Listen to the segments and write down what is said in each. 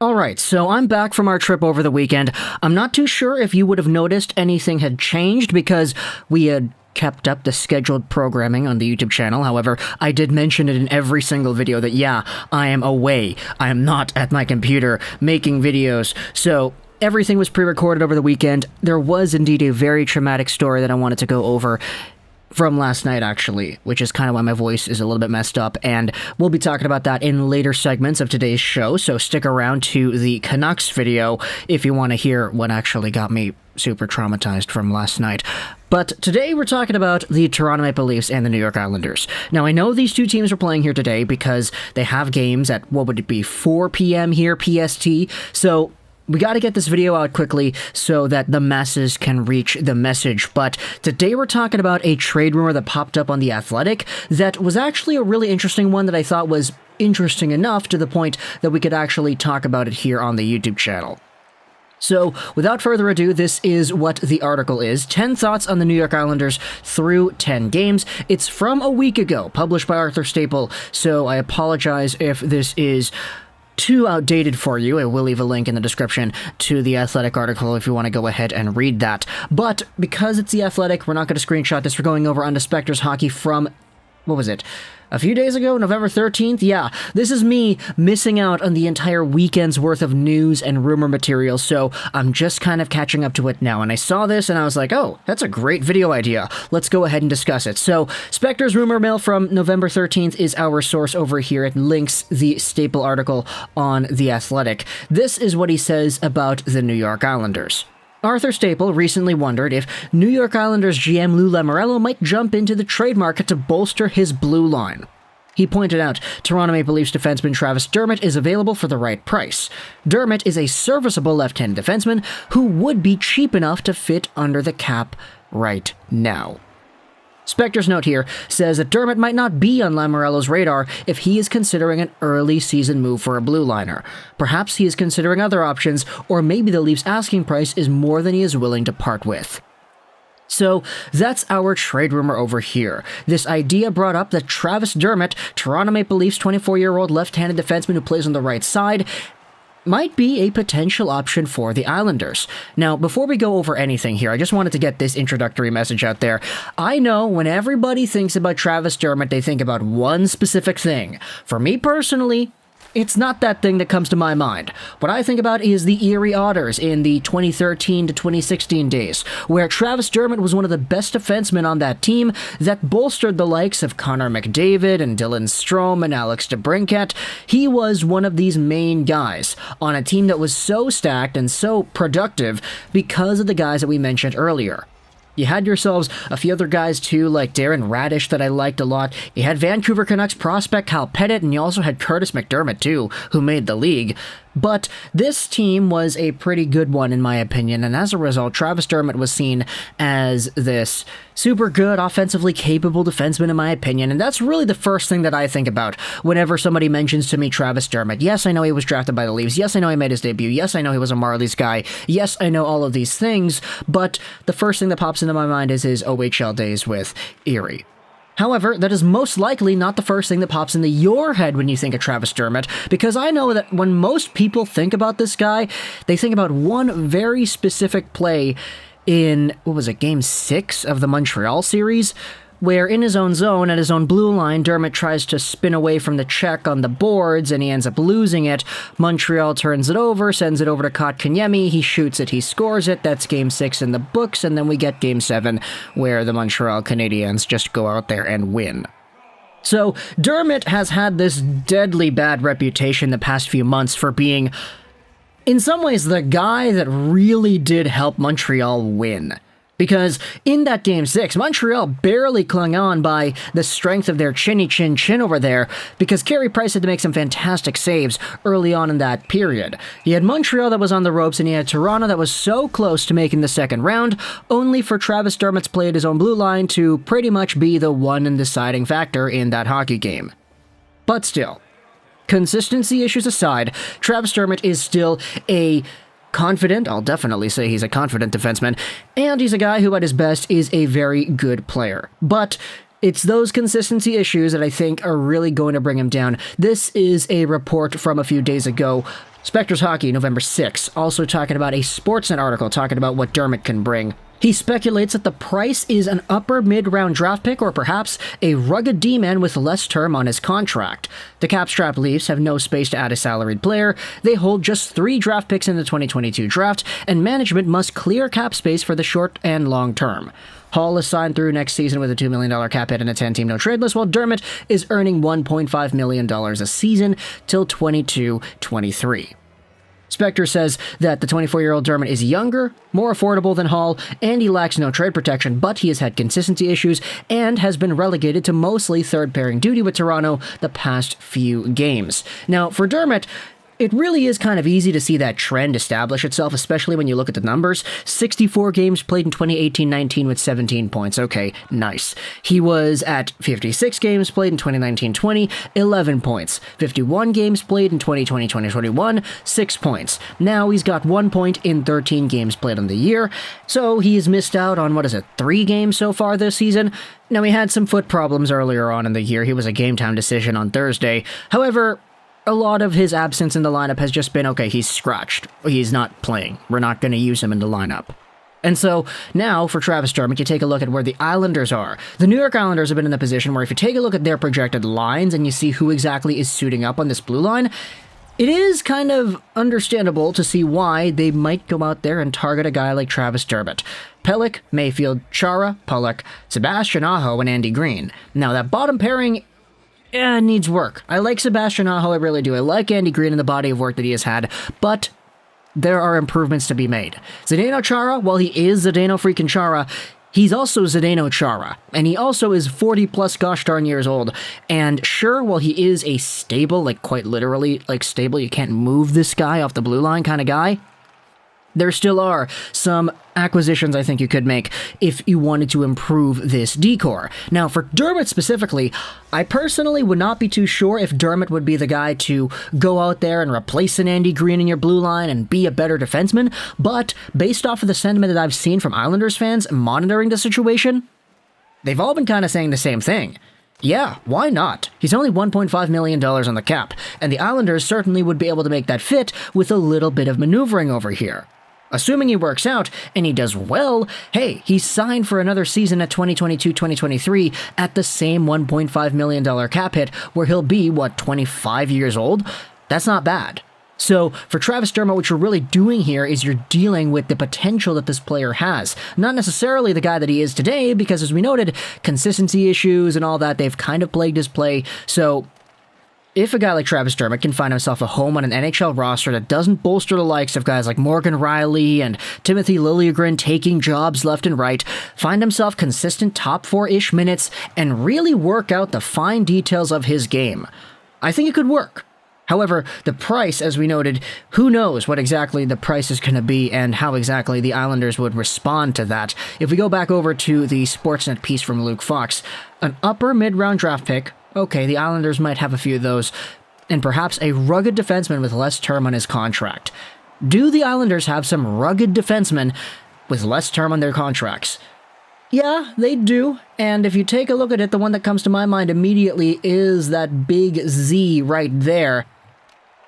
Alright, so I'm back from our trip over the weekend. I'm not too sure if you would have noticed anything had changed because we had kept up the scheduled programming on the YouTube channel. However, I did mention it in every single video that, yeah, I am away. I am not at my computer making videos. So everything was pre-recorded over the weekend. There was indeed a very traumatic story that I wanted to go over from last night, actually, which is kind of why my voice is a little bit messed up, and we'll be talking about that in later segments of today's show, so stick around to the Canucks video if you want to hear what actually got me super traumatized from last night. But today we're talking about the Toronto Maple Leafs and the New York Islanders. Now, I know these two teams are playing here today because they have games at, what would it be, 4 p.m. here, PST, so we got to get this video out quickly so that the masses can reach the message. But today we're talking about a trade rumor that popped up on The Athletic that was actually a really interesting one that I thought was interesting enough to the point that we could actually talk about it here on the YouTube channel. So, without further ado, this is what the article is. 10 thoughts on the New York Islanders through 10 games. It's from a week ago, published by Arthur Staple, so I apologize if this is too outdated for you. I will leave a link in the description to the Athletic article if you want to go ahead and read that. But because it's the Athletic, we're not going to screenshot this. We're going over onto Spectre's Hockey from, what was it, a few days ago, November 13th? Yeah, this is me missing out on the entire weekend's worth of news and rumor material, so I'm just kind of catching up to it now. And I saw this and I was like, oh, that's a great video idea. Let's go ahead and discuss it. So, Spectre's rumor mail from November 13th is our source over here. It links the Staple article on The Athletic. This is what he says about the New York Islanders. Arthur Staple recently wondered if New York Islanders GM Lou Lamoriello might jump into the trade market to bolster his blue line. He pointed out Toronto Maple Leafs defenseman Travis Dermott is available for the right price. Dermott is a serviceable left-handed defenseman who would be cheap enough to fit under the cap right now. Spectre's note here says that Dermott might not be on Lamoriello's radar if he is considering an early season move for a blue liner. Perhaps he is considering other options, or maybe the Leafs' asking price is more than he is willing to part with. So, that's our trade rumor over here. This idea brought up that Travis Dermott, Toronto Maple Leafs 24-year-old left-handed defenseman who plays on the right side, might be a potential option for the Islanders. Now, before we go over anything here, I just wanted to get this introductory message out there. I know when everybody thinks about Travis Dermott, they think about one specific thing. For me personally, it's not that thing that comes to my mind. What I think about is the Erie Otters in the 2013 to 2016 days, where Travis Dermott was one of the best defensemen on that team that bolstered the likes of Connor McDavid and Dylan Strome and Alex DeBrincat. He was one of these main guys on a team that was so stacked and so productive because of the guys that we mentioned earlier. You had yourselves a few other guys too, like Darren Radish that I liked a lot. You had Vancouver Canucks prospect Cal Pettit, and you also had Curtis McDermott too, who made the league. But this team was a pretty good one in my opinion, and as a result, Travis Dermott was seen as this super good, offensively capable defenseman in my opinion, and that's really the first thing that I think about whenever somebody mentions to me Travis Dermott. Yes, I know he was drafted by the Leafs. Yes, I know he made his debut. Yes, I know he was a Marlies guy. Yes, I know all of these things, but the first thing that pops into my mind is his OHL days with Erie. However, that is most likely not the first thing that pops into your head when you think of Travis Dermott, because I know that when most people think about this guy, they think about one very specific play in, what was it, Game 6 of the Montreal series, where in his own zone, at his own blue line, Dermott tries to spin away from the check on the boards, and he ends up losing it. Montreal turns it over, sends it over to Kotkaniemi, he shoots it, he scores it, that's Game 6 in the books, and then we get Game 7, where the Montreal Canadiens just go out there and win. So, Dermott has had this deadly bad reputation the past few months for being, in some ways, the guy that really did help Montreal win. Because in that Game 6, Montreal barely clung on by the strength of their chinny chin over there, because Carey Price had to make some fantastic saves early on in that period. You had Montreal that was on the ropes, and you had Toronto that was so close to making the second round, only for Travis Dermott's play at his own blue line to pretty much be the one and deciding factor in that hockey game. But still, consistency issues aside, Travis Dermott is still a confident, I'll definitely say he's a confident defenseman, and he's a guy who at his best is a very good player. But it's those consistency issues that I think are really going to bring him down. This is a report from a few days ago Spectre's Hockey, November 6, also talking about a Sportsnet article talking about what Dermott can bring. He speculates that the price is an upper mid-round draft pick or perhaps a rugged D-man with less term on his contract. The cap-strapped Leafs have no space to add a salaried player. They hold just 3 draft picks in the 2022 draft, and management must clear cap space for the short and long term. Hall is signed through next season with a $2 million cap hit and a 10-team no-trade list, while Dermott is earning $1.5 million a season till 22-23. Spectre says that the 24-year-old Dermott is younger, more affordable than Hall, and he lacks no trade protection, but he has had consistency issues and has been relegated to mostly third-pairing duty with Toronto the past few games. Now, for Dermott, it really is kind of easy to see that trend establish itself, especially when you look at the numbers. 64 games played in 2018-19 with 17 points. Okay, nice. He was at 56 games played in 2019-20, 11 points. 51 games played in 2020-2021, 6 points. Now he's got 1 point in 13 games played on the year, so he's missed out on, 3 games so far this season? Now, he had some foot problems earlier on in the year. He was a game-time decision on Thursday. However, a lot of his absence in the lineup has just been, okay, he's scratched. He's not playing. We're not going to use him in the lineup. And so, now, for Travis Dermott, you take a look at where the Islanders are. The New York Islanders have been in the position where if you take a look at their projected lines and you see who exactly is suiting up on this blue line, it is kind of understandable to see why they might go out there and target a guy like Travis Dermott. Pelech, Mayfield, Chara, Pulock, Sebastian Aho, and Andy Green. Now, that bottom pairing needs work. I like Sebastian Aho, I really do. I like Andy Green and the body of work that he has had, but there are improvements to be made. Zdeno Chara, while he is Zdeno freaking Chara, he's also Zdeno Chara, and he also is 40-plus gosh darn years old. And sure, while he is a stable, quite literally, stable, you can't move this guy off the blue line kind of guy, there still are some acquisitions I think you could make if you wanted to improve this decor. Now, for Dermott specifically, I personally would not be too sure if Dermott would be the guy to go out there and replace an Andy Green in your blue line and be a better defenseman, but based off of the sentiment that I've seen from Islanders fans monitoring the situation, they've all been kind of saying the same thing. Yeah, why not? He's only $1.5 million on the cap, and the Islanders certainly would be able to make that fit with a little bit of maneuvering over here. Assuming he works out, and he does well, hey, he's signed for another season at 2022-2023 at the same $1.5 million cap hit, where he'll be, 25 years old? That's not bad. So, for Travis Dermott, what you're really doing here is you're dealing with the potential that this player has. Not necessarily the guy that he is today, because as we noted, consistency issues and all that, they've kind of plagued his play, so if a guy like Travis Dermott can find himself a home on an NHL roster that doesn't bolster the likes of guys like Morgan Rielly and Timothy Liljegren taking jobs left and right, find himself consistent top 4-ish minutes, and really work out the fine details of his game, I think it could work. However, the price, as we noted, who knows what exactly the price is going to be and how exactly the Islanders would respond to that. If we go back over to the Sportsnet piece from Luke Fox, an upper mid-round draft pick, okay, the Islanders might have a few of those, and perhaps a rugged defenseman with less term on his contract. Do the Islanders have some rugged defensemen with less term on their contracts? Yeah, they do, and if you take a look at it, the one that comes to my mind immediately is that big Z right there.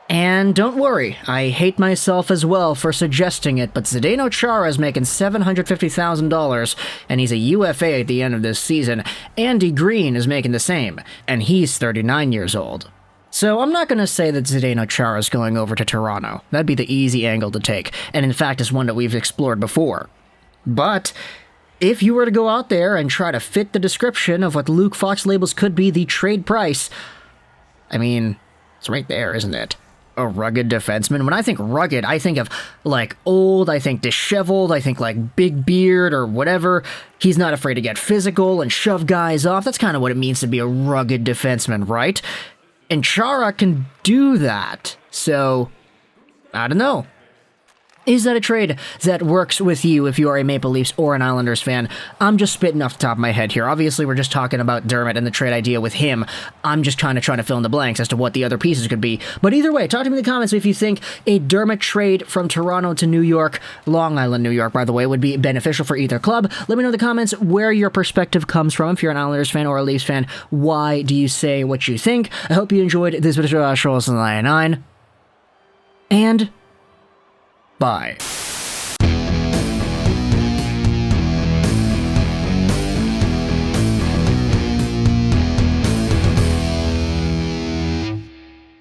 And don't worry, I hate myself as well for suggesting it, but Zdeno Chara is making $750,000, and he's a UFA at the end of this season. Andy Green is making the same, and he's 39 years old. So I'm not going to say that Zdeno Chara is going over to Toronto. That'd be the easy angle to take, and in fact is one that we've explored before. But if you were to go out there and try to fit the description of what Luke Fox labels could be the trade price, I mean, it's right there, isn't it? A rugged defenseman. When I think rugged, I think of, old, I think disheveled, I think, big beard or whatever. He's not afraid to get physical and shove guys off. That's kind of what it means to be a rugged defenseman, right? And Chara can do that. So, I don't know. Is that a trade that works with you if you are a Maple Leafs or an Islanders fan? I'm just spitting off the top of my head here. Obviously, we're just talking about Dermott and the trade idea with him. I'm just trying to fill in the blanks as to what the other pieces could be. But either way, talk to me in the comments if you think a Dermott trade from Toronto to New York, Long Island, New York, by the way, would be beneficial for either club. Let me know in the comments where your perspective comes from. If you're an Islanders fan or a Leafs fan, why do you say what you think? I hope you enjoyed this video. 9. and bye.